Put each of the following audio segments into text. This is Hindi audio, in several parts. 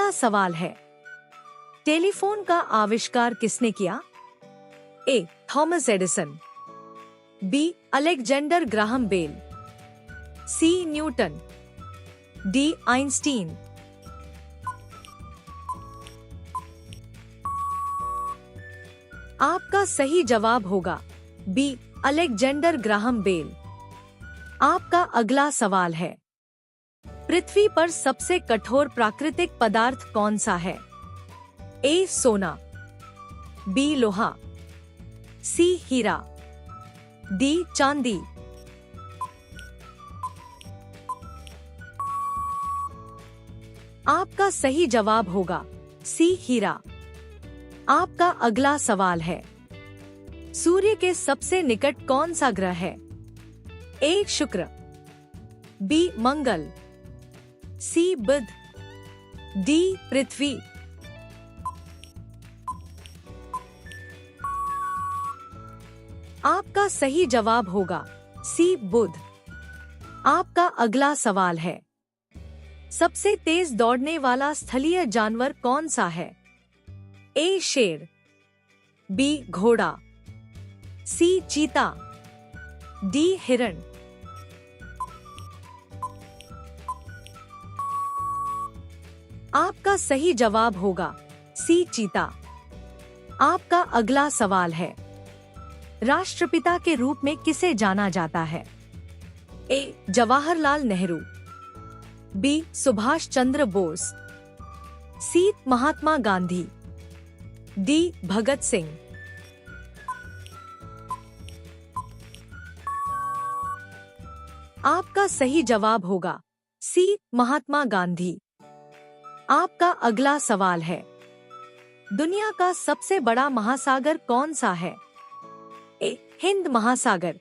पहला सवाल है, टेलीफोन का आविष्कार किसने किया? A. Thomas Edison, B. Alexander Graham Bell, C. Newton, D. Einstein. आपका सही जवाब होगा बी. Alexander Graham bell. आपका अगला सवाल है, पृथ्वी पर सबसे कठोर प्राकृतिक पदार्थ कौन सा है? ए. सोना, बी. लोहा, सी. हीरा, डी. चांदी। आपका सही जवाब होगा सी. हीरा। आपका अगला सवाल है, सूर्य के सबसे निकट कौन सा ग्रह है? ए. शुक्र, बी. मंगल, सी. बुध, डी. पृथ्वी। आपका सही जवाब होगा सी. बुध। आपका अगला सवाल है, सबसे तेज दौड़ने वाला स्थलीय जानवर कौन सा है? ए. शेर, बी. घोड़ा, सी. चीता, डी. हिरण। आपका सही जवाब होगा सी. चीता। आपका अगला सवाल है, राष्ट्रपिता के रूप में किसे जाना जाता है? ए. जवाहरलाल नेहरू, बी. सुभाष चंद्र बोस, सी. महात्मा गांधी, डी. भगत सिंह। आपका सही जवाब होगा सी. महात्मा गांधी। आपका अगला सवाल है, दुनिया का सबसे बड़ा महासागर कौन सा है? ए. हिंद महासागर,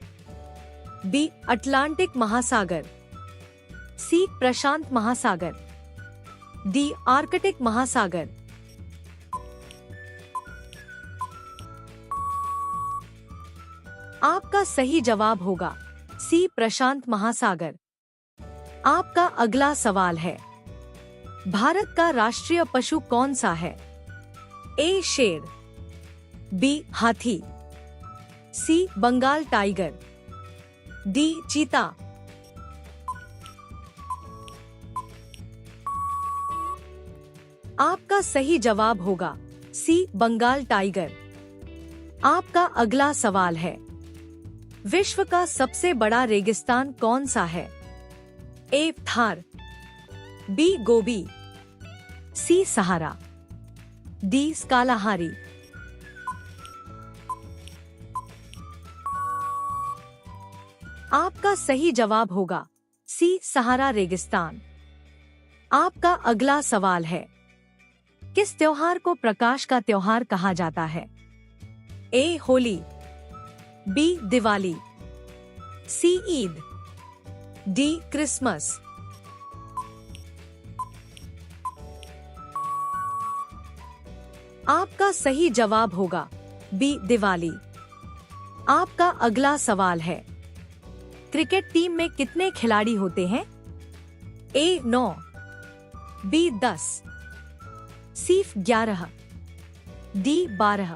बी. अटलांटिक महासागर, सी. प्रशांत महासागर, डी. आर्कटिक महासागर। आपका सही जवाब होगा सी. प्रशांत महासागर। आपका अगला सवाल है, भारत का राष्ट्रीय पशु कौन सा है? ए. शेर, बी. हाथी, सी. Bengal tiger, D. चीता। आपका सही जवाब होगा सी. बंगाल टाइगर। आपका अगला सवाल है, विश्व का सबसे बड़ा रेगिस्तान कौन सा है? ए. थार, बी. गोबी, सी. सहारा, डी. कालाहारी। आपका सही जवाब होगा सी. सहारा रेगिस्तान। आपका अगला सवाल है, किस त्योहार को प्रकाश का त्योहार कहा जाता है? ए. होली, बी. दिवाली, सी. ईद, डी. क्रिसमस। आपका सही जवाब होगा बी. दिवाली। आपका अगला सवाल है, क्रिकेट टीम में कितने खिलाड़ी होते हैं? ए. 9, बी. 10, सी. 11, डी. 12।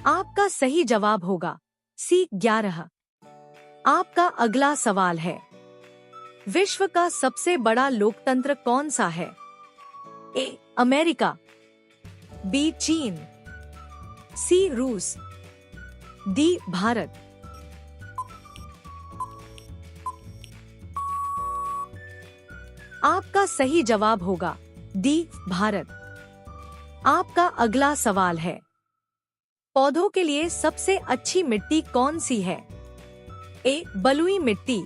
आपका सही जवाब होगा सी. 11। आपका अगला सवाल है, विश्व का सबसे बड़ा लोकतंत्र कौन सा है? ए. America, B. चीन, सी. रूस, डी. भारत। आपका सही जवाब होगा डी. भारत। आपका अगला सवाल है, पौधों के लिए सबसे अच्छी मिट्टी कौन सी है? ए. बलुई मिट्टी,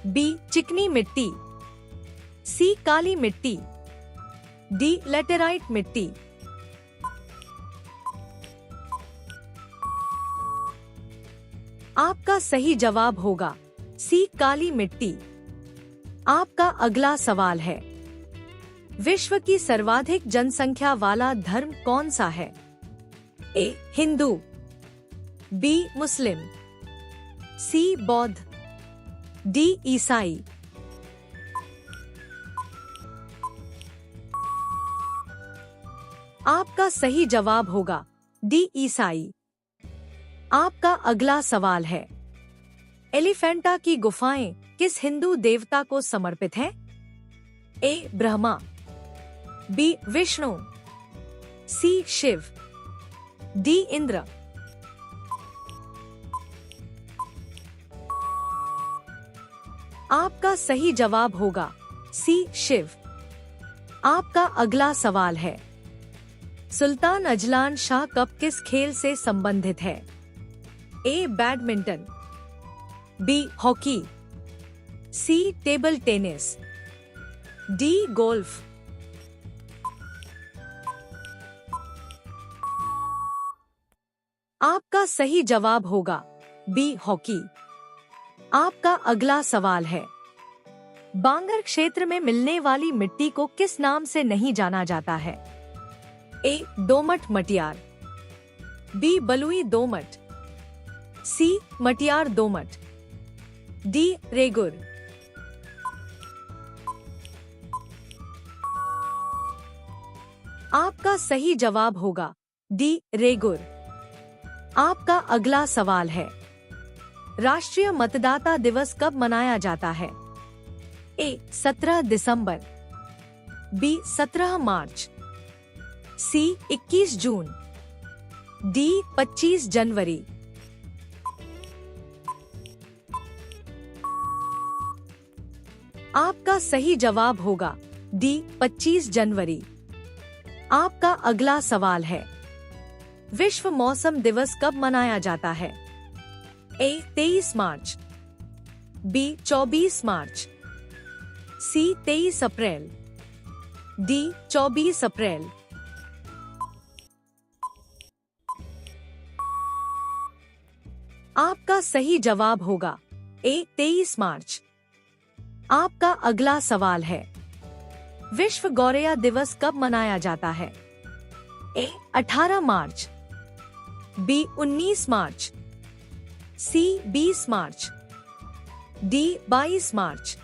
बी. चिकनी मिट्टी, सी. काली मिट्टी, डी. लेटेराइट मिट्टी। आपका सही जवाब होगा सी. काली मिट्टी। आपका अगला सवाल है, विश्व की सर्वाधिक जनसंख्या वाला धर्म कौन सा है? ए. हिंदू, बी. मुस्लिम, सी. बौद्ध, डी ईसाई। आपका सही जवाब होगा डी ईसाई। आपका अगला सवाल है, एलिफेंटा की गुफाएं किस हिंदू देवता को समर्पित हैं? ए ब्रह्मा, बी विष्णु, सी शिव, डी इंद्र। आपका सही जवाब होगा सी शिव। आपका अगला सवाल है, सुल्तान अजलान शाह कप किस खेल से संबंधित है? A badminton, B hockey, C table tennis, D golf. आपका सही जवाब होगा बी हॉकी। आपका अगला सवाल है, बांगर क्षेत्र में मिलने वाली मिट्टी को किस नाम से नहीं जाना जाता है? ए दोमट मटियार, बी बलुई दोमट, सी मटियार दोमट, डी रेगुर। आपका सही जवाब होगा डी रेगुर। आपका अगला सवाल है, राष्ट्रीय मतदाता दिवस कब मनाया जाता है? ए 17 दिसंबर, बी 17 मार्च, सी 21 जून, डी 25 जनवरी। आपका सही जवाब होगा डी 25 जनवरी। आपका अगला सवाल है, विश्व मौसम दिवस कब मनाया जाता है? ए 23 मार्च, बी 24 मार्च, सी 23 अप्रैल, डी 24 अप्रैल। आपका सही जवाब होगा ए 23 मार्च। आपका अगला सवाल है, विश्व गौरैया दिवस कब मनाया जाता है? ए 18 मार्च, बी 19 मार्च, सी 20 मार्च, डी 22 मार्च।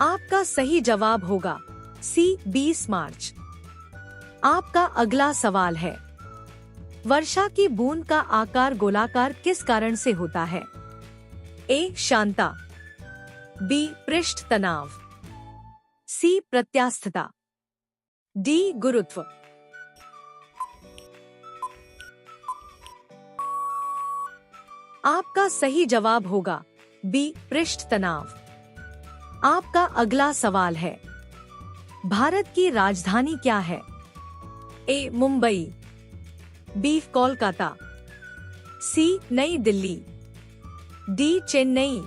आपका सही जवाब होगा सी 20 मार्च। आपका अगला सवाल है, वर्षा की बूंद का आकार गोलाकार किस कारण से होता है? ए शांता, बी पृष्ठ तनाव, सी प्रत्यास्थता, डी गुरुत्व। आपका सही जवाब होगा बी पृष्ठ तनाव। आपका अगला सवाल है, भारत की राजधानी क्या है? ए मुंबई, बी कोलकाता, सी नई दिल्ली, डी चेन्नई।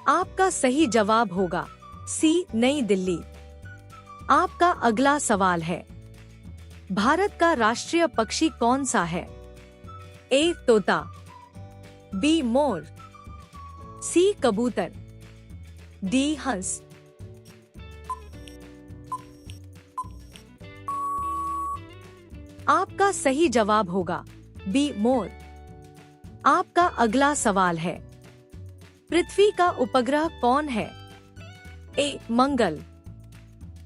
आपका सही जवाब होगा सी नई दिल्ली। आपका अगला सवाल है, भारत का राष्ट्रीय पक्षी कौन सा है? ए तोता, बी मोर, सी कबूतर, डी हंस। आपका सही जवाब होगा बी मोर। आपका अगला सवाल है, पृथ्वी का उपग्रह कौन है? ए मंगल,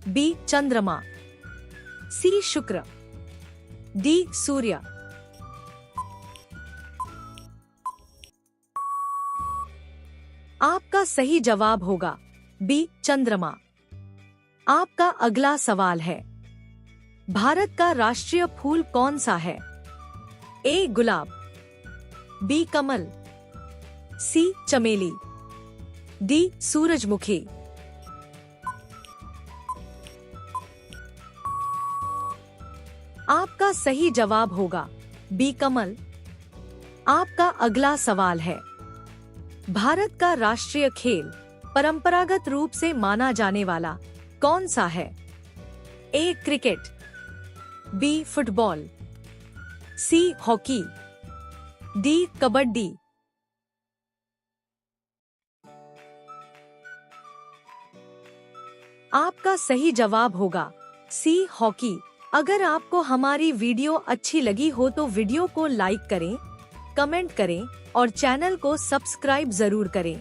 बी चंद्रमा, सी शुक्र, डी सूर्य। आपका सही जवाब होगा बी चंद्रमा। आपका अगला सवाल है, भारत का राष्ट्रीय फूल कौन सा है? ए गुलाब, बी कमल, सी चमेली, डी सूरजमुखी। आपका सही जवाब होगा बी कमल। आपका अगला सवाल है, भारत का राष्ट्रीय खेल परंपरागत रूप से माना जाने वाला कौन सा है? A cricket, B football, C hockey, D kabaddi. आपका सही जवाब होगा सी हॉकी। अगर आपको हमारी वीडियो अच्छी लगी हो तो वीडियो को लाइक करें, कमेंट करें और चैनल को सब्सक्राइब जरूर करें।